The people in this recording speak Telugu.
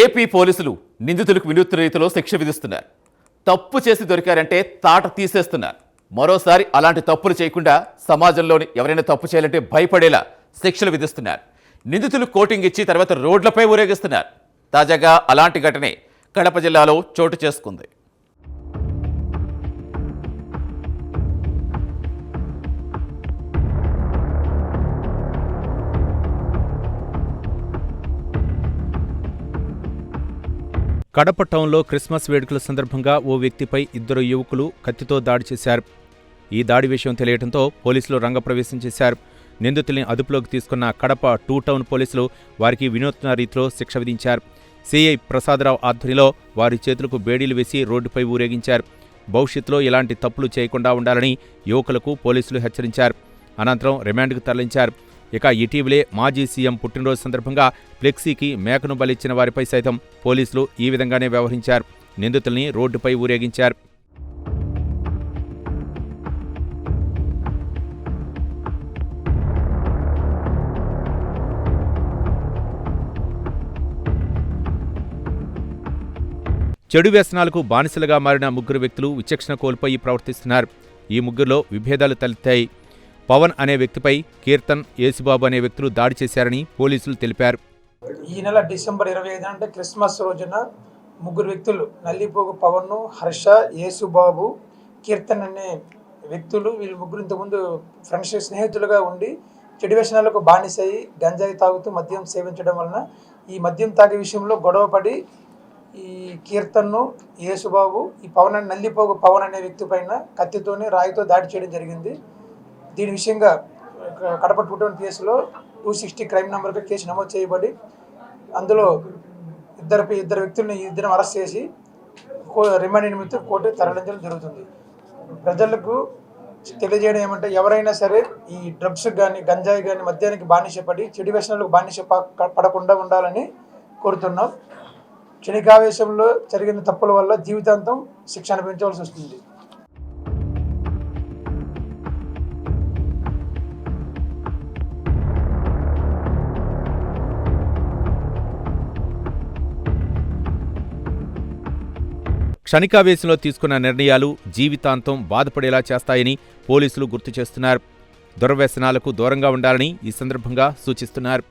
ఏపీ పోలీసులు నిందితులకు వినూత్న రీతిలో శిక్ష విధిస్తున్నారు. తప్పు చేసి దొరికారంటే తాట తీసేస్తున్నారు. మరోసారి అలాంటి తప్పులు చేయకుండా సమాజంలోని ఎవరైనా తప్పు చేయాలంటే భయపడేలా శిక్షలు విధిస్తున్నారు. నిందితులు కోటింగ్ ఇచ్చి తర్వాత రోడ్లపై ఊరేగిస్తున్నారు. తాజాగా అలాంటి ఘటనే కడప జిల్లాలో చోటు చేసుకుంది. కడప టౌన్లో క్రిస్మస్ వేడుకల సందర్భంగా ఓ వ్యక్తిపై ఇద్దరు యువకులు కత్తితో దాడి చేశారు. ఈ దాడి విషయం తెలియడంతో పోలీసులు రంగప్రవేశం చేశారు. నిందితుల్ని అదుపులోకి తీసుకున్న కడప 2 టౌన్ పోలీసులు వారికి వినూత్న రీతిలో శిక్ష విధించారు. సిఐ ప్రసాదరావు ఆధ్వర్యంలో వారి చేతులకు బేడీలు వేసి రోడ్డుపై ఊరేగించారు. భవిష్యత్తులో ఇలాంటి తప్పులు చేయకుండా ఉండాలని యువకులకు పోలీసులు హెచ్చరించారు. అనంతరం రిమాండ్కు తరలించారు. ఇక ఇటీవలే మాజీ సీఎం పుట్టినరోజు సందర్భంగా ఫ్లెక్సీకి మేకను బలిచ్చిన వారిపై సైతం పోలీసులు ఈ విధంగానే వ్యవహరించారు. నిందితుల్ని రోడ్డుపై ఊరేగించారు. చెడు వ్యసనాలకు బానిసలుగా మారిన ముగ్గురు వ్యక్తులు విచక్షణ కోల్పోయి ప్రవర్తిస్తున్నారు. ఈ ముగ్గురులో విభేదాలు తలెత్తాయి. పవన్ అనే వ్యక్తిపై కీర్తన్, యేసుబాబు అనే వ్యక్తులు దాడి చేశారని పోలీసులు తెలిపారు. ఈ నెల డిసెంబర్ 25 అంటే క్రిస్మస్ రోజున ముగ్గురు వ్యక్తులు నల్లిపోగు పవన్, హర్ష, యేసుబాబు, కీర్తన్ అనే వ్యక్తులు వీళ్ళు ముగ్గురు ఇంతకుముందు ఫ్రెండ్స్ స్నేహితులుగా ఉండి చెడు వ్యసనాలకు బానిసయి గంజాయి తాగుతూ మద్యం సేవించడం వలన ఈ మద్యం తాగే విషయంలో గొడవపడి ఈ కీర్తన్ను, యేసుబాబు, ఈ పవన్ నల్లిపోగు పవన్ అనే వ్యక్తి పైన కత్తితోనే రాయితో దాడి చేయడం జరిగింది. దీని విషయంగా కడప 2 టౌన్ కేసులో 260 క్రైమ్ నెంబర్గా కేసు నమోదు చేయబడి అందులో ఇద్దరు వ్యక్తుల్ని అరెస్ట్ చేసి రిమాండ్ నిమిత్తం కోర్టుకు తరలించడం జరుగుతుంది. ప్రజలకు తెలియజేయడం ఏమంటే ఎవరైనా సరే ఈ డ్రగ్స్ కానీ గంజాయి కానీ మద్యానికి బానిసపడి చెడు వ్యసనాలకు బానిస పడకుండా ఉండాలని కోరుతున్నాం. క్షణికావేశంలో జరిగిన తప్పుల వల్ల జీవితాంతం శిక్ష అనుభవించవలసి వస్తుంది. క్షణికావేశంలో తీసుకున్న నిర్ణయాలు జీవితాంతం బాధపడేలా చేస్తాయని పోలీసులు గుర్తు చేస్తున్నారు. దుర్వ్యసనాలకు దూరంగా ఉండాలని ఈ సందర్భంగా సూచిస్తున్నారు.